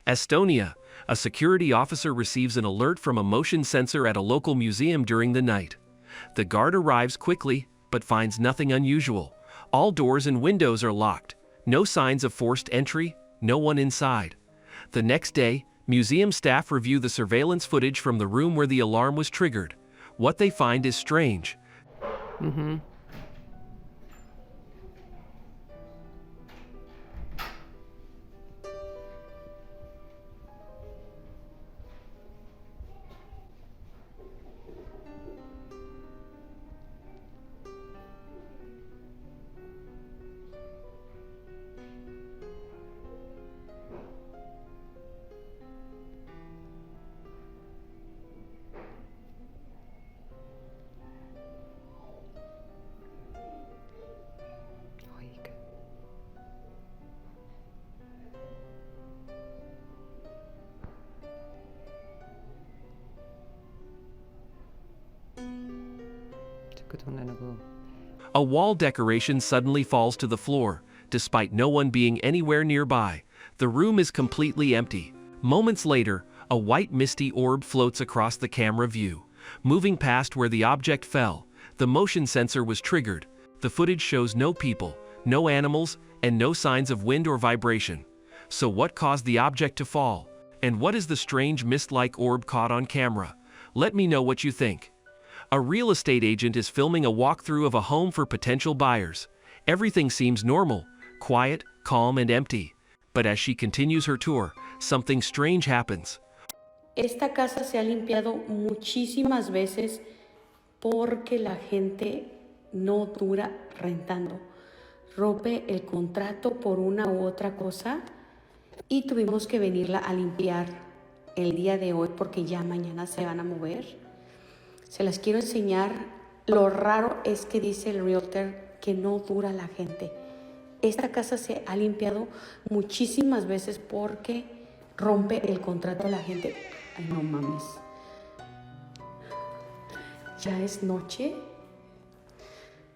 Estonia, a security officer receives an alert from a motion sensor at a local museum during the night. The guard arrives quickly, but finds nothing unusual. All doors and windows are locked. No signs of forced entry, no one inside. The next day, museum staff review the surveillance footage from the room where the alarm was triggered. What they find is strange. A wall decoration suddenly falls to the floor, despite no one being anywhere nearby. The room is completely empty. Moments later, a white misty orb floats across the camera view, moving past where the object fell. The motion sensor was triggered. The footage shows no people, no animals, and no signs of wind or vibration. So what caused the object to fall? And what is the strange mist-like orb caught on camera? Let me know what you think. A real estate agent is filming a walkthrough of a home for potential buyers. Everything seems normal, quiet, calm, and empty. But as she continues her tour, something strange happens. Esta casa se ha limpiado muchísimas veces porque la gente no dura rentando. Rompe el contrato por una u otra cosa y tuvimos que venirla a limpiar el día de hoy porque ya mañana se van a mover. Se las quiero enseñar. Lo raro es que dice el realtor que no dura la gente. Esta casa se ha limpiado muchísimas veces porque rompe el contrato a la gente. Ay, no mames. Ya es noche.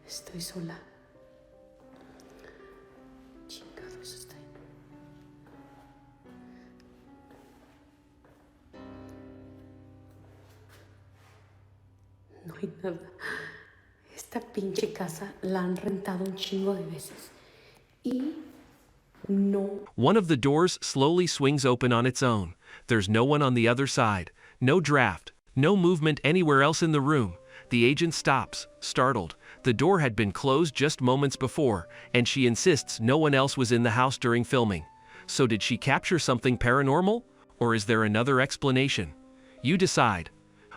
Estoy sola. Chingados, estoy. No hay nada. Esta pinche casa la han rentado un chingo de veces. Y no. One of the doors slowly swings open on its own. There's no one on the other side. No draft. No movement anywhere else in the room. The agent stops, startled. The door had been closed just moments before, and she insists no one else was in the house during filming. So did she capture something paranormal? Or is there another explanation? You decide.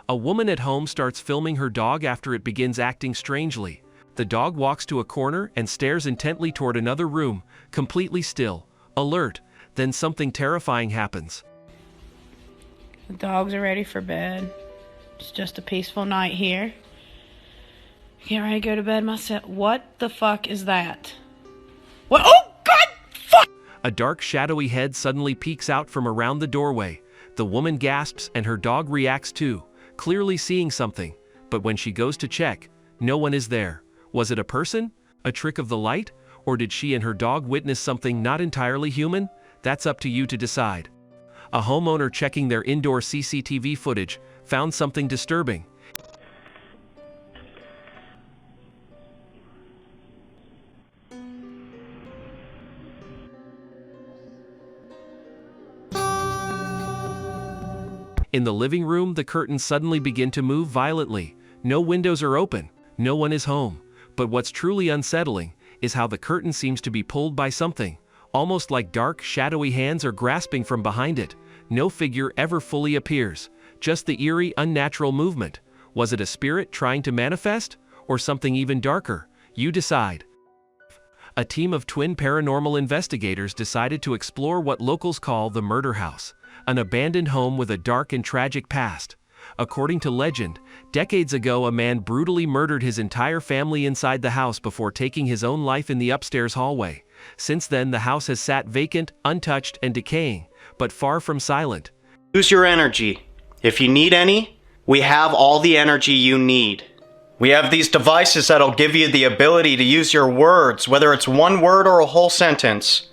A woman at home starts filming her dog after it begins acting strangely. The dog walks to a corner and stares intently toward another room, completely still, alert. Then something terrifying happens. The dogs are ready for bed. It's just a peaceful night here. Get ready to go to bed myself. What the fuck is that? What? Oh, God! Fuck! A dark, shadowy head suddenly peeks out from around the doorway. The woman gasps and her dog reacts too, clearly seeing something. But when she goes to check, no one is there. Was it a person? A trick of the light? Or did she and her dog witness something not entirely human? That's up to you to decide. A homeowner checking their indoor CCTV footage found something disturbing. In the living room, the curtains suddenly begin to move violently. No windows are open. No one is home. But what's truly unsettling is how the curtain seems to be pulled by something, almost like dark, shadowy hands are grasping from behind it. No figure ever fully appears, just the eerie, unnatural movement. Was it a spirit trying to manifest, or something even darker? You decide. A team of twin paranormal investigators decided to explore what locals call the murder house, an abandoned home with a dark and tragic past. According to legend, decades ago a man brutally murdered his entire family inside the house before taking his own life in the upstairs hallway. Since then, the house has sat vacant, untouched, and decaying, but far from silent. Use your energy. If you need any, we have all the energy you need. We have these devices that'll give you the ability to use your words, whether it's one word or a whole sentence.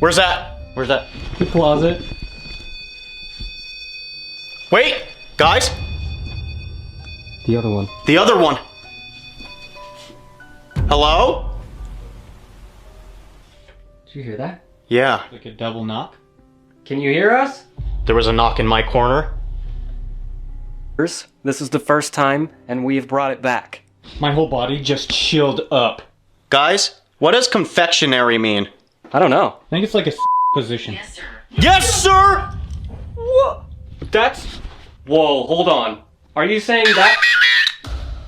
Where's that? Where's that? The closet. Wait! Guys! The other one. The other one! Hello? Did you hear that? Yeah. Like a double knock? Can you hear us? There was a knock in my corner. This is the first time, and we have brought it back. My whole body just chilled up. Guys, what does confectionery mean? I don't know. I think it's like a position. Yes, sir! What? That's... Whoa, hold on. Are you saying that...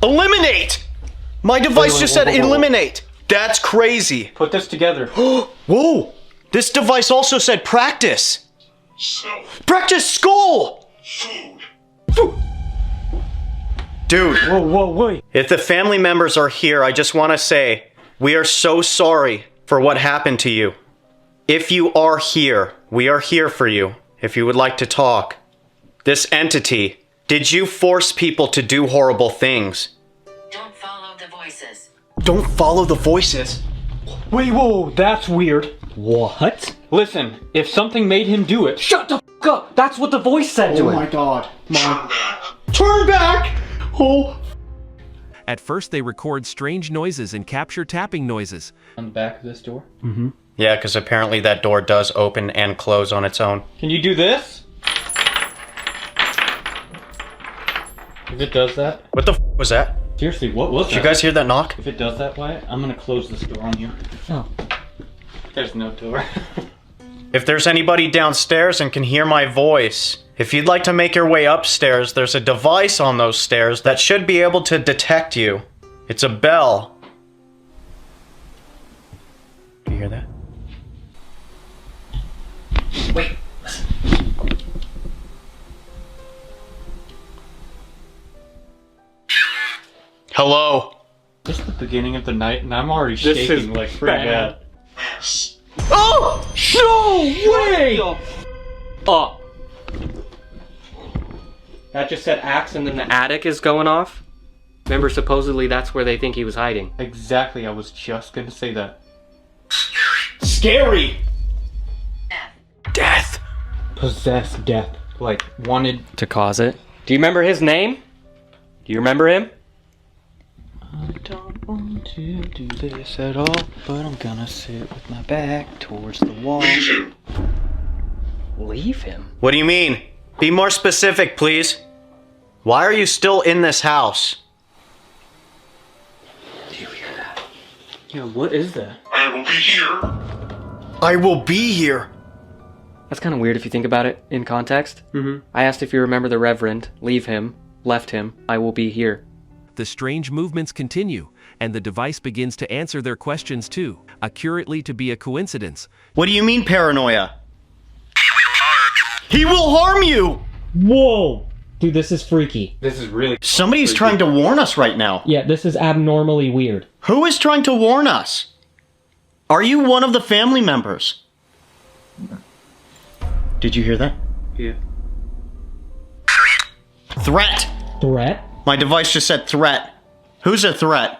Eliminate! My device just said whoa. eliminate. That's crazy. Put this together. Whoa! This device also said practice. Practice school! Food. Dude. Whoa, wait. If the family members are here, I just want to say, we are so sorry for what happened to you. If you are here, we are here for you. If you would like to talk. This entity, did you force people to do horrible things? Don't follow the voices. Don't follow the voices. Wait, whoa, that's weird. What? Listen, if something made him do it, Shut the f*** up! That's what the voice said to him. God. Mom. Turn back! Oh. At first they record strange noises and capture tapping noises. on the back of this door. Yeah, because apparently that door does open and close on its own. Can you do this? If it does that, What the was that? seriously, what was Did that? you guys hear that knock? If it does that, Wyatt, I'm gonna close this door on you. Oh. There's no door. If there's anybody downstairs and can hear my voice, if you'd like to make your way upstairs, there's a device on those stairs that should be able to detect you. It's a bell. Do you hear that? Wait. Hello? It's the beginning of the night, and I'm already shaking like pretty bad. Oh! No way! Oh. That just said axe and then the attic is going off? Remember, supposedly that's where they think he was hiding. Exactly, I was just gonna say that. Scary! Death! Possessed death. Like, wanted. To cause it. Do you remember his name? Do you remember him? I don't want to do this at all, but I'm gonna sit with my back towards the wall. Leave him? What do you mean? Be more specific, please. Why are you still in this house? Do you hear that? Yeah, what is that? I will be here. That's kind of weird if you think about it in context. I asked if you remember the Reverend. Leave him. Left him. I will be here. The strange movements continue, and the device begins to answer their questions too, accurately to be a coincidence. What do you mean paranoia? He will harm you! Whoa! Dude, this is freaky. This is really. Somebody's trying to warn us right now. Yeah, this is abnormally weird. Who is trying to warn us? Are you one of the family members? Did you hear that? Yeah. Threat! Threat? My device just said threat. Who's a threat?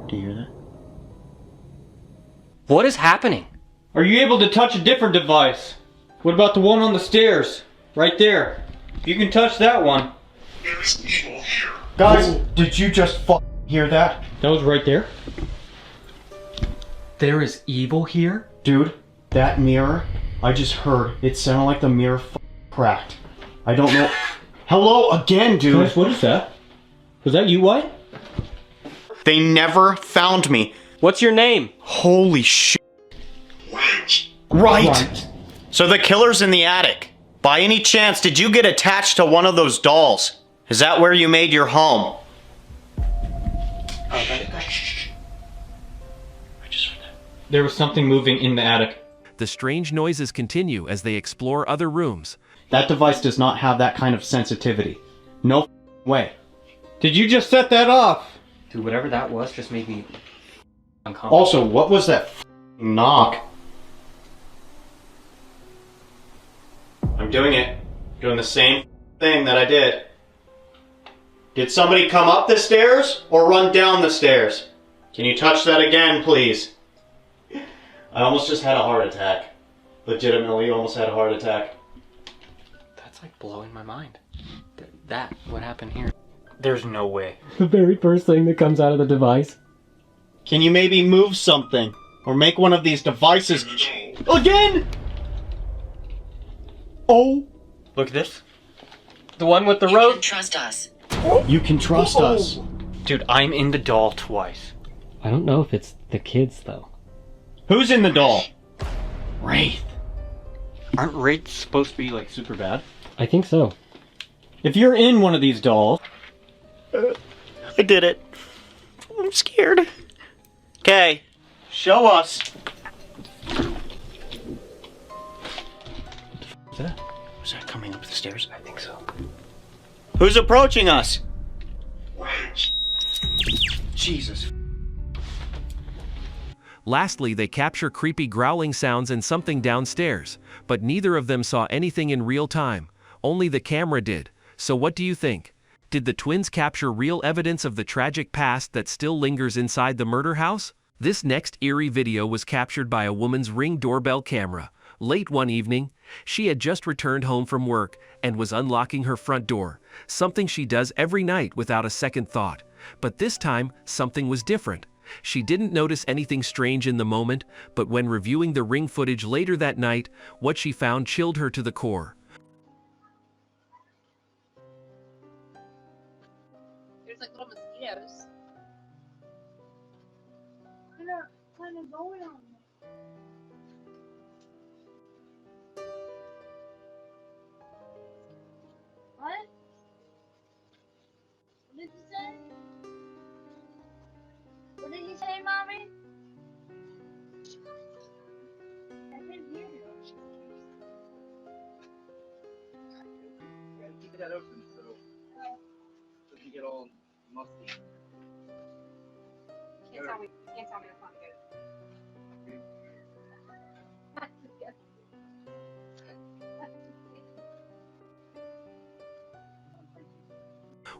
Do you hear that? What is happening? Are you able to touch a different device? What about the one on the stairs? Right there. You can touch that one. Guys, did you just hear that? That was right there. There is evil here? Dude, that mirror, I just heard. It sounded like the mirror cracked. I don't know. Hello again, dude. Guys, what is that? Was that you, Wyatt? They never found me. What's your name? Holy shit. Right. So the killer's in the attic. By any chance, did you get attached to one of those dolls? Is that where you made your home? There was something moving in the attic. The strange noises continue as they explore other rooms. That device does not have that kind of sensitivity. No way. Did you just set that off? Dude, whatever that was just made me uncomfortable. Also, what was that knock? I'm doing it. Doing the same thing that I did. Did somebody come up the stairs or run down the stairs? Can you touch that again, please? I almost just had a heart attack. Legitimately almost had a heart attack. That's like blowing my mind. What happened here? There's no way. The very first thing that comes out of the device. Can you maybe move something? Or make one of these devices... Again?! Oh! Look at this. The one with the You rope? can trust us. You can trust us. Dude, I'm in the doll twice. I don't know if it's the kids, though. Who's in the doll? Wraith. Aren't wraiths supposed to be like super bad? I think so. If you're in one of these dolls... I did it. I'm scared. Okay. Show us. What's that? Was that coming up the stairs? I think so. Who's approaching us? Jesus. Lastly, they capture creepy growling sounds and something downstairs, but neither of them saw anything in real time. Only the camera did. So what do you think? Did the twins capture real evidence of the tragic past that still lingers inside the murder house? This next eerie video was captured by a woman's Ring doorbell camera. Late one evening, she had just returned home from work and was unlocking her front door, something she does every night without a second thought. But this time, something was different. She didn't notice anything strange in the moment, but when reviewing the Ring footage later that night, what she found chilled her to the core. There's like little mosquitoes. They're kind of going on me. What? What did you say? What did you say, Mommy? I couldn't hear you. Keep that open so it doesn't get all musty. Can't tell me that's not good.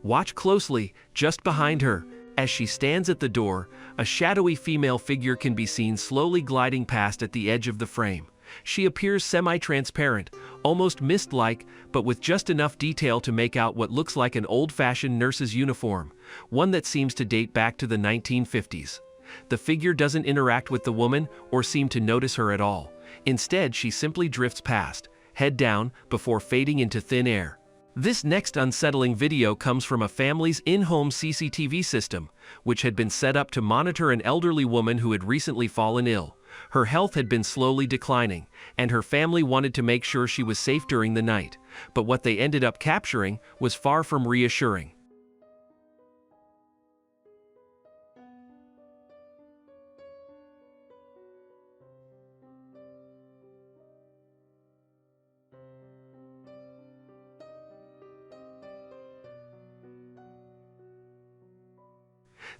Watch closely, just behind her. As she stands at the door, a shadowy female figure can be seen slowly gliding past at the edge of the frame. She appears semi-transparent, almost mist-like, but with just enough detail to make out what looks like an old-fashioned nurse's uniform, one that seems to date back to the 1950s. The figure doesn't interact with the woman or seem to notice her at all. Instead, she simply drifts past, head down, before fading into thin air. This next unsettling video comes from a family's in-home CCTV system, which had been set up to monitor an elderly woman who had recently fallen ill. Her health had been slowly declining, and her family wanted to make sure she was safe during the night. But what they ended up capturing was far from reassuring.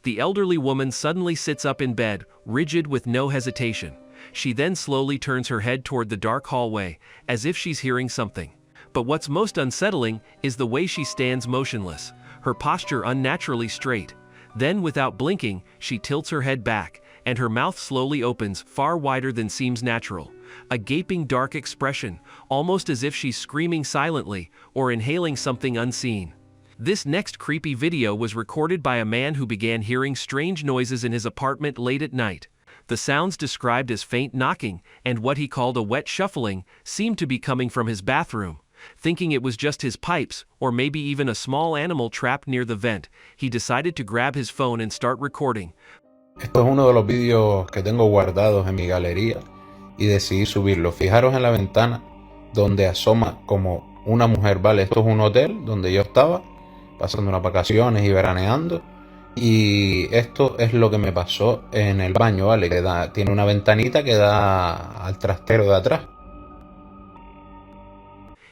The elderly woman suddenly sits up in bed, rigid with no hesitation. She then slowly turns her head toward the dark hallway, as if she's hearing something. But what's most unsettling is the way she stands motionless, her posture unnaturally straight. Then, without blinking, she tilts her head back, and her mouth slowly opens, far wider than seems natural. A gaping dark expression, almost as if she's screaming silently, or inhaling something unseen. This next creepy video was recorded by a man who began hearing strange noises in his apartment late at night. The sounds, described as faint knocking and what he called a wet shuffling, seemed to be coming from his bathroom. Thinking it was just his pipes, or maybe even a small animal trapped near the vent, he decided to grab his phone and start recording. Esto es uno de los vídeos que tengo guardados en mi galería y decidí subirlo. Fijaros en la ventana donde asoma como una mujer, ¿vale? Esto es un hotel donde yo estaba pasando unas vacaciones y veraneando, y esto es lo que me pasó en el baño, ¿vale? Tiene una ventanita que da al trastero de atrás.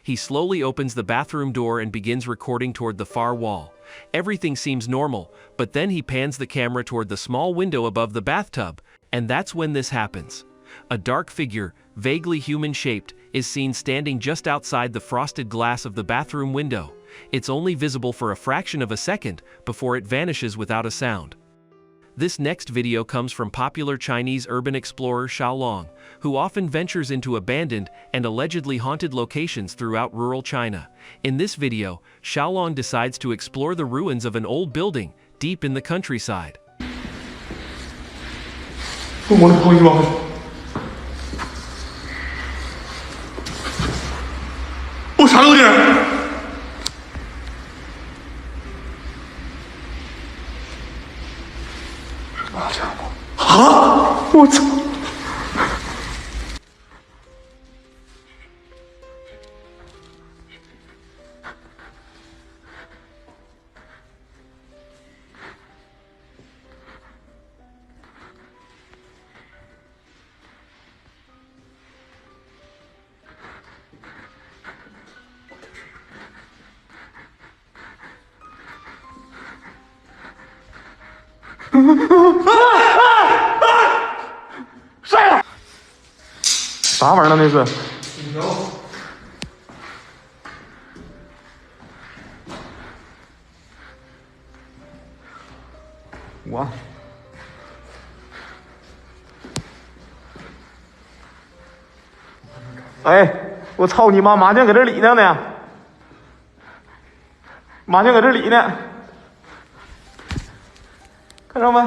He slowly opens the bathroom door and begins recording toward the far wall. Everything seems normal, but then he pans the camera toward the small window above the bathtub, and that's when this happens. A dark figure, vaguely human-shaped, is seen standing just outside the frosted glass of the bathroom window. It's only visible for a fraction of a second before it vanishes without a sound. This next video comes from popular Chinese urban explorer Xiaolong, who often ventures into abandoned and allegedly haunted locations throughout rural China. In this video, Xiaolong decides to explore the ruins of an old building deep in the countryside. 我啥东西？啊！我操！谁呀？啥玩意儿呢？那是？我。哎，我操你妈！麻将搁这里呢，麻将搁这里呢，看着没？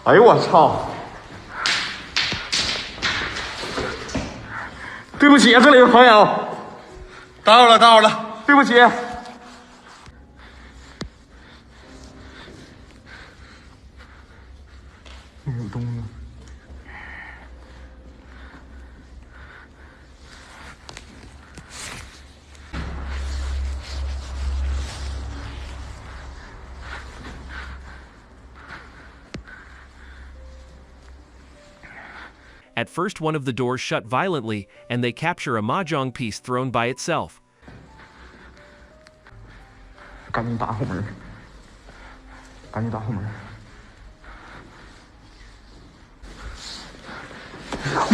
哎呦我操！对不起，这里的朋友，打扰了，打扰了，对不起。那有东西。At first, one of the doors shut violently, and they capture a mahjong piece thrown by itself. 赶紧打后门，赶紧打后门。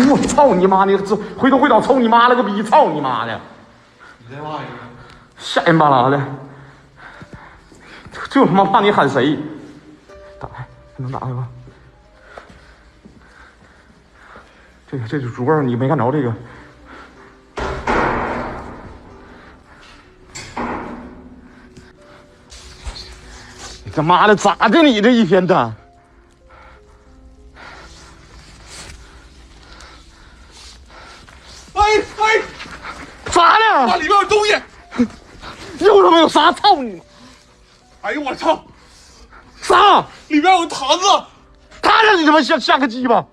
我操你妈！你这回头会倒抽你妈了个逼！操你妈的！你再骂一个。吓人巴拉的，就他妈怕你喊谁？打开，能打开吗？ 这桌你没看着这个？你他妈的咋的？你这一天的？哎，咋的？那里面有东西。又他妈有啥？操你！哎呦我操！啥？里面有坛子。他让你他妈像个鸡巴！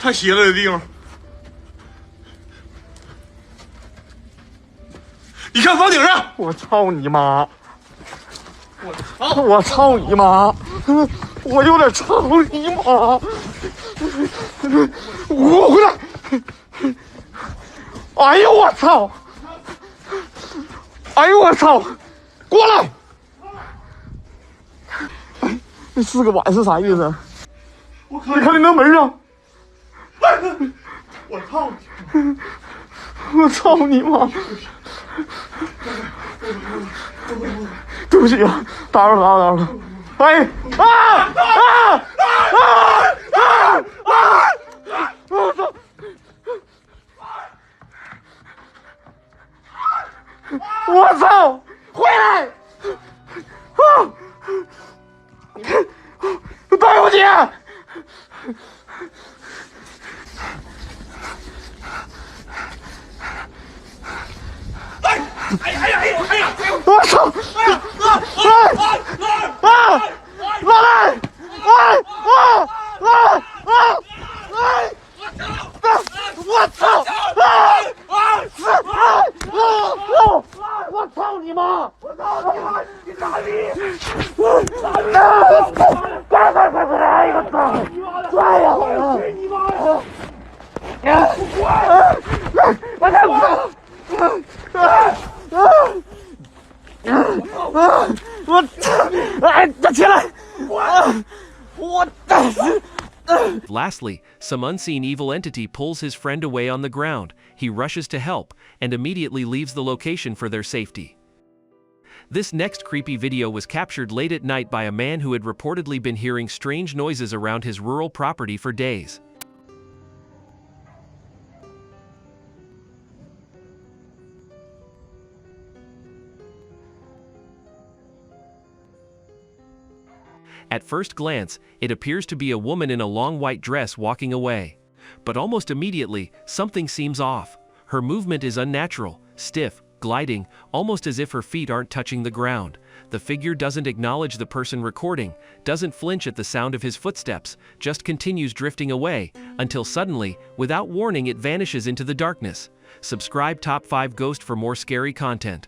太邪了，这地方！你看房顶上！我操你妈！我操你妈！我有点操你妈！我回来！哎呦我操！哎呦我操！过来！哎，那4个碗是啥意思？你看那门上。 我操！我操你妈！对不起啊，打扰了。哎我操！我操！回来！对不起。 我操！老赖！我操！我操你妈！我操你妈！你傻逼！快！来！我操！快呀！去你妈呀！快！ Lastly, some unseen evil entity pulls his friend away on the ground. He rushes to help and immediately leaves the location for their safety. This next creepy video was captured late at night by a man who had reportedly been hearing strange noises around his rural property for days. At first glance, it appears to be a woman in a long white dress walking away. But almost immediately, something seems off. Her movement is unnatural, stiff, gliding, almost as if her feet aren't touching the ground. The figure doesn't acknowledge the person recording, doesn't flinch at the sound of his footsteps, just continues drifting away, until suddenly, without warning, it vanishes into the darkness. Subscribe Top 5 Ghost for more scary content.